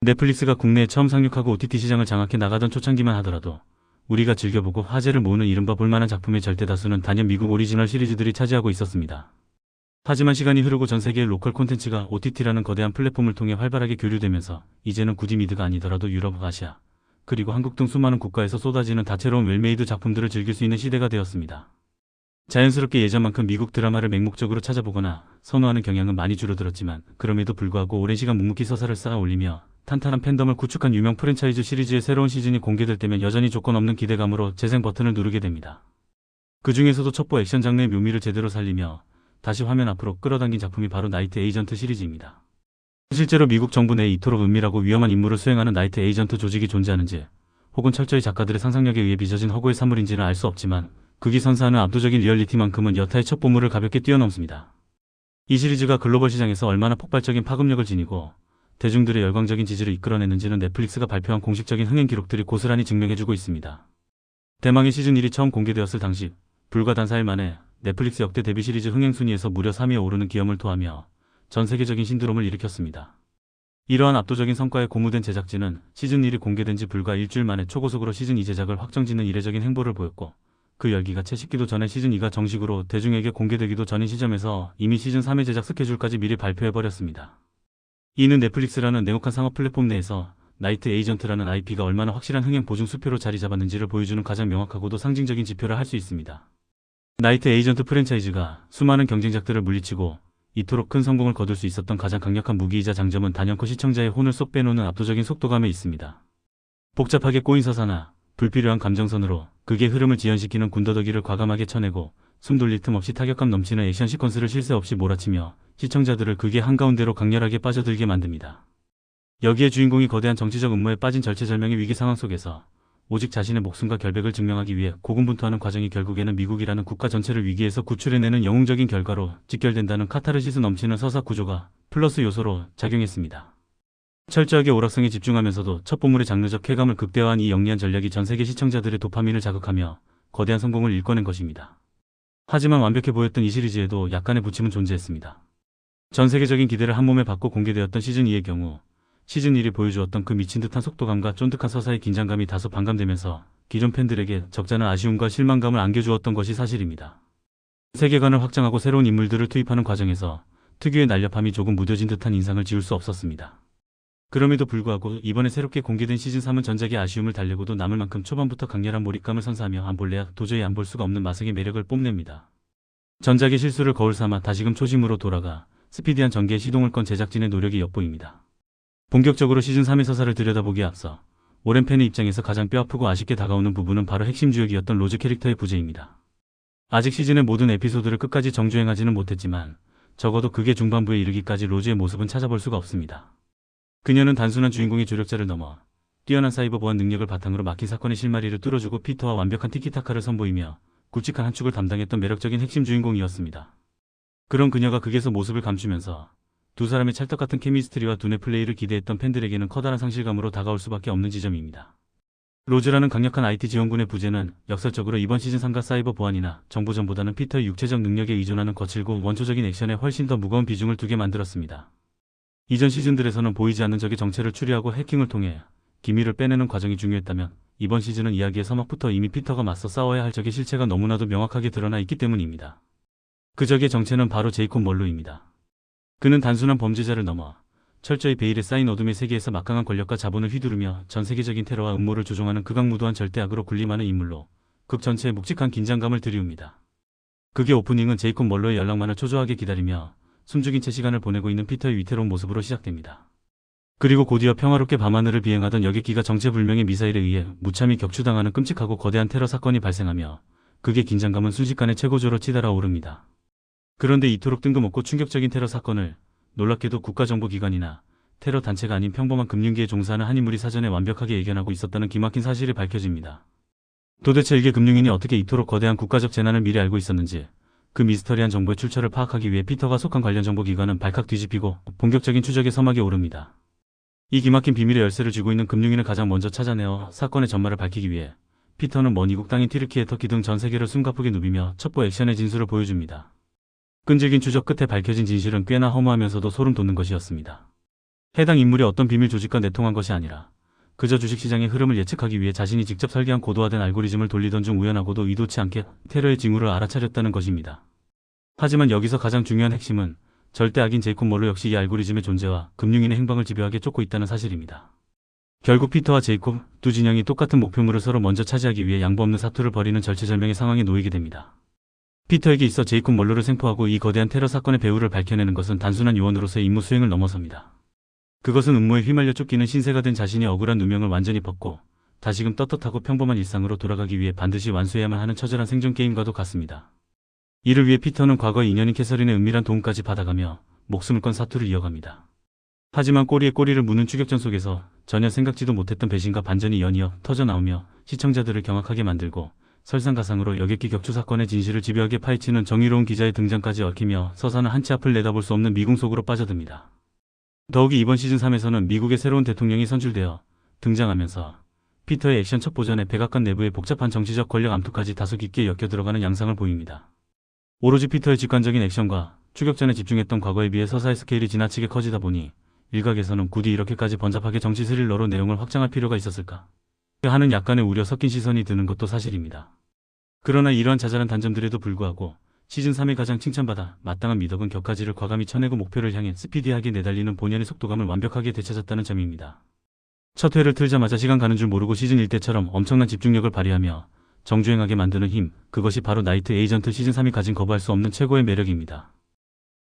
넷플릭스가 국내에 처음 상륙하고 OTT 시장을 장악해 나가던 초창기만 하더라도 우리가 즐겨보고 화제를 모으는 이른바 볼만한 작품의 절대 다수는 단연 미국 오리지널 시리즈들이 차지하고 있었습니다. 하지만 시간이 흐르고 전 세계의 로컬 콘텐츠가 OTT라는 거대한 플랫폼을 통해 활발하게 교류되면서 이제는 굳이 미드가 아니더라도 유럽, 아시아, 그리고 한국 등 수많은 국가에서 쏟아지는 다채로운 웰메이드 작품들을 즐길 수 있는 시대가 되었습니다. 자연스럽게 예전만큼 미국 드라마를 맹목적으로 찾아보거나 선호하는 경향은 많이 줄어들었지만 그럼에도 불구하고 오랜 시간 묵묵히 서사를 쌓아 올리며 탄탄한 팬덤을 구축한 유명 프랜차이즈 시리즈의 새로운 시즌이 공개될 때면 여전히 조건 없는 기대감으로 재생 버튼을 누르게 됩니다. 그 중에서도 첩보 액션 장르의 묘미를 제대로 살리며 다시 화면 앞으로 끌어당긴 작품이 바로 나이트 에이전트 시리즈입니다. 실제로 미국 정부 내에 이토록 은밀하고 위험한 임무를 수행하는 나이트 에이전트 조직이 존재하는지 혹은 철저히 작가들의 상상력에 의해 빚어진 허구의 산물인지는 알 수 없지만 극이 선사하는 압도적인 리얼리티만큼은 여타의 첩보물을 가볍게 뛰어넘습니다. 이 시리즈가 글로벌 시장에서 얼마나 폭발적인 파급력을 지니고 대중들의 열광적인 지지를 이끌어냈는지는 넷플릭스가 발표한 공식적인 흥행 기록들이 고스란히 증명해주고 있습니다. 대망의 시즌 1이 처음 공개되었을 당시 불과 단 4일 만에 넷플릭스 역대 데뷔 시리즈 흥행 순위에서 무려 3위에 오르는 기염을 토하며 전 세계적인 신드롬을 일으켰습니다. 이러한 압도적인 성과에 고무된 제작진은 시즌 1이 공개된 지 불과 일주일 만에 초고속으로 시즌 2 제작을 확정짓는 이례적인 행보를 보였고 그 열기가 채 식기도 전에 시즌 2가 정식으로 대중에게 공개되기도 전인 시점에서 이미 시즌 3의 제작 스케줄까지 미리 발표해버렸습니다. 이는 넷플릭스라는 냉혹한 상업 플랫폼 내에서 나이트 에이전트라는 IP가 얼마나 확실한 흥행 보증 수표로 자리 잡았는지를 보여주는 가장 명확하고도 상징적인 지표라 할 수 있습니다. 나이트 에이전트 프랜차이즈가 수많은 경쟁작들을 물리치고 이토록 큰 성공을 거둘 수 있었던 가장 강력한 무기이자 장점은 단연코 시청자의 혼을 쏙 빼놓는 압도적인 속도감에 있습니다. 복잡하게 꼬인 서사나 불필요한 감정선으로 극의 흐름을 지연시키는 군더더기를 과감하게 쳐내고 숨 돌릴 틈 없이 타격감 넘치는 액션 시퀀스를 쉴 새 없이 몰아치며 시청자들을 극의 한가운데로 강렬하게 빠져들게 만듭니다. 여기에 주인공이 거대한 정치적 음모에 빠진 절체절명의 위기 상황 속에서 오직 자신의 목숨과 결백을 증명하기 위해 고군분투하는 과정이 결국에는 미국이라는 국가 전체를 위기에서 구출해내는 영웅적인 결과로 직결된다는 카타르시스 넘치는 서사 구조가 플러스 요소로 작용했습니다. 철저하게 오락성에 집중하면서도 첩보물의 장르적 쾌감을 극대화한 이 영리한 전략이 전 세계 시청자들의 도파민을 자극하며 거대한 성공을 일궈낸 것입니다. 하지만 완벽해 보였던 이 시리즈에도 약간의 부침은 존재했습니다. 전 세계적인 기대를 한몸에 받고 공개되었던 시즌 2의 경우 시즌 1이 보여주었던 그 미친 듯한 속도감과 쫀득한 서사의 긴장감이 다소 반감되면서 기존 팬들에게 적잖은 아쉬움과 실망감을 안겨주었던 것이 사실입니다. 세계관을 확장하고 새로운 인물들을 투입하는 과정에서 특유의 날렵함이 조금 무뎌진 듯한 인상을 지울 수 없었습니다. 그럼에도 불구하고 이번에 새롭게 공개된 시즌 3은 전작의 아쉬움을 달래고도 남을 만큼 초반부터 강렬한 몰입감을 선사하며 안 볼래야 도저히 안 볼 수가 없는 마성의 매력을 뽐냅니다. 전작의 실수를 거울 삼아 다시금 초심으로 돌아가 스피디한 전개에 시동을 건 제작진의 노력이 엿보입니다. 본격적으로 시즌 3의 서사를 들여다보기에 앞서 오랜 팬의 입장에서 가장 뼈아프고 아쉽게 다가오는 부분은 바로 핵심 주역이었던 로즈 캐릭터의 부재입니다. 아직 시즌의 모든 에피소드를 끝까지 정주행하지는 못했지만 적어도 극의 중반부에 이르기까지 로즈의 모습은 찾아볼 수가 없습니다. 그녀는 단순한 주인공의 조력자를 넘어 뛰어난 사이버 보안 능력을 바탕으로 막힌 사건의 실마리를 뚫어주고 피터와 완벽한 티키타카를 선보이며 굵직한 한 축을 담당했던 매력적인 핵심 주인공이었습니다. 그런 그녀가 극에서 모습을 감추면서 두 사람의 찰떡같은 케미스트리와 두뇌 플레이를 기대했던 팬들에게는 커다란 상실감으로 다가올 수밖에 없는 지점입니다. 로즈라는 강력한 IT 지원군의 부재는 역설적으로 이번 시즌 3과 사이버 보안이나 정보전보다는 피터의 육체적 능력에 의존하는 거칠고 원초적인 액션에 훨씬 더 무거운 비중을 두게 만들었습니다. 이전 시즌들에서는 보이지 않는 적의 정체를 추리하고 해킹을 통해 기밀을 빼내는 과정이 중요했다면 이번 시즌은 이야기의 서막부터 이미 피터가 맞서 싸워야 할 적의 실체가 너무나도 명확하게 드러나 있기 때문입니다. 그 적의 정체는 바로 제이콥 멀로입니다. 그는 단순한 범죄자를 넘어 철저히 베일에 쌓인 어둠의 세계에서 막강한 권력과 자본을 휘두르며 전 세계적인 테러와 음모를 조종하는 극악무도한 절대악으로 군림하는 인물로 극 전체에 묵직한 긴장감을 드리웁니다. 극의 오프닝은 제이콥 멀로의 연락만을 초조하게 기다리며 숨죽인 채 시간을 보내고 있는 피터의 위태로운 모습으로 시작됩니다. 그리고 곧이어 평화롭게 밤하늘을 비행하던 여객기가 정체불명의 미사일에 의해 무참히 격추당하는 끔찍하고 거대한 테러 사건이 발생하며 극의 긴장감은 순식간에 최고조로 치달아 오릅니다. 그런데 이토록 뜬금없고 충격적인 테러 사건을 놀랍게도 국가정보기관이나 테러 단체가 아닌 평범한 금융기에 종사하는 한 인물이 사전에 완벽하게 예견하고 있었다는 기막힌 사실이 밝혀집니다. 도대체 일개 금융인이 어떻게 이토록 거대한 국가적 재난을 미리 알고 있었는지, 그 미스터리한 정보의 출처를 파악하기 위해 피터가 속한 관련 정보기관은 발칵 뒤집히고 본격적인 추적의 서막에 오릅니다. 이 기막힌 비밀의 열쇠를 쥐고 있는 금융인을 가장 먼저 찾아내어 사건의 전말을 밝히기 위해 피터는 먼 이국 땅인 튀르키예, 터키 등 전 세계를 숨가쁘게 누비며 첩보 액션의 진술을 보여줍니다. 끈질긴 추적 끝에 밝혀진 진실은 꽤나 허무하면서도 소름 돋는 것이었습니다. 해당 인물이 어떤 비밀 조직과 내통한 것이 아니라 그저 주식시장의 흐름을 예측하기 위해 자신이 직접 설계한 고도화된 알고리즘을 돌리던 중 우연하고도 의도치 않게 테러의 징후를 알아차렸다는 것입니다. 하지만 여기서 가장 중요한 핵심은 절대 악인 제이콥 몰러 역시 이 알고리즘의 존재와 금융인의 행방을 집요하게 쫓고 있다는 사실입니다. 결국 피터와 제이콥 두 진영이 똑같은 목표물을 서로 먼저 차지하기 위해 양보 없는 사투를 벌이는 절체절명의 상황에 놓이게 됩니다. 피터에게 있어 제이콥 몰러를 생포하고 이 거대한 테러 사건의 배후를 밝혀내는 것은 단순한 요원으로서의 임무 수행을 넘어섭니다. 그것은 음모에 휘말려 쫓기는 신세가 된 자신이 억울한 누명을 완전히 벗고 다시금 떳떳하고 평범한 일상으로 돌아가기 위해 반드시 완수해야만 하는 처절한 생존 게임과도 같습니다. 이를 위해 피터는 과거의 인연인 캐서린의 은밀한 도움까지 받아가며 목숨을 건 사투를 이어갑니다. 하지만 꼬리에 꼬리를 무는 추격전 속에서 전혀 생각지도 못했던 배신과 반전이 연이어 터져나오며 시청자들을 경악하게 만들고 설상가상으로 여객기 격추 사건의 진실을 집요하게 파헤치는 정의로운 기자의 등장까지 얽히며 서사는 한치 앞을 내다볼 수 없는 미궁 속으로 빠져듭니다. 더욱이 이번 시즌 3에서는 미국의 새로운 대통령이 선출되어 등장하면서 피터의 액션 첫 보전에 백악관 내부의 복잡한 정치적 권력 암투까지 다소 깊게 엮여 들어가는 양상을 보입니다. 오로지 피터의 직관적인 액션과 추격전에 집중했던 과거에 비해 서사의 스케일이 지나치게 커지다 보니 일각에서는 굳이 이렇게까지 번잡하게 정치 스릴러로 내용을 확장할 필요가 있었을까 하는 약간의 우려 섞인 시선이 드는 것도 사실입니다. 그러나 이러한 자잘한 단점들에도 불구하고 시즌3의 가장 칭찬받아 마땅한 미덕은 격가지를 과감히 쳐내고 목표를 향해 스피디하게 내달리는 본연의 속도감을 완벽하게 되찾았다는 점입니다. 첫 회를 틀자마자 시간 가는 줄 모르고 시즌 1때처럼 엄청난 집중력을 발휘하며 정주행하게 만드는 힘, 그것이 바로 나이트 에이전트 시즌3이 가진 거부할 수 없는 최고의 매력입니다.